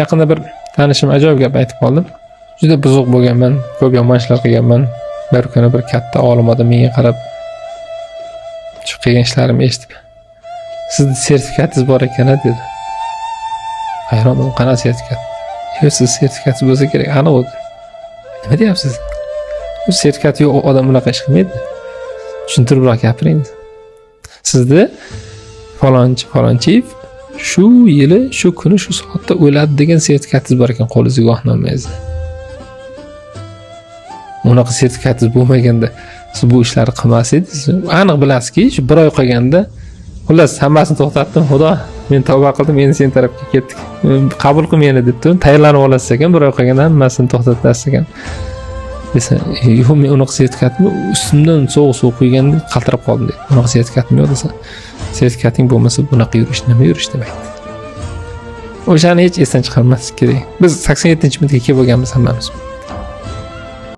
Yaqinda bir tanishim ajoyib gap aytib qoldi. Juda buzuq bo'lganman, ko'p yomon ishlar qilganman. Bir kuni bir katta olim odam menga qarab shu qilgan ishlarimni eshitib, "Sizda sertifikatingiz bor ekan" dedi. Hayron bo'ldim, qanaqa sertifikat? Yo'q, siz sertifikatingiz bo'lsa kerak, aniq bo'ldi. Nima deyapsiz? Bu sertifikat yo'q odam unaqa ish qilmaydi. Tushuntiribroq gapiring. Sizda falonchiyev shu yili, shu kuni, shu soatda o'ladi degan sertifikatingiz bor ekan, qo'lingizga guvohnomangiz. Unaqa sertifikatingiz bo'lmaganda siz bu ishlarni qilmas edingiz. Aniq bilasizki, shu bir oy qolganda xullas hammasini to'xtatdim, Xudo, men tavba qildim, endi sen tarafga ketdik. Qabul qil meni debdim. Tayyorlanib olasiz ekan, bir oy qolganda hammasini to'xtatasiz ekan. Desa, "Yo'q, men unaqa sertifikatim ustimdan sovuq suv quyganda qaltirab qoldim" dedi. "Unaqa sertifikatim yo'q" desa, "Sertifikating bo'lmasa bunaqa yurish nima yurish" demak. O'shani hech esdan chiqarmaslik kerak. Biz 87-minutga kelib bo'lganmiz hammamiz.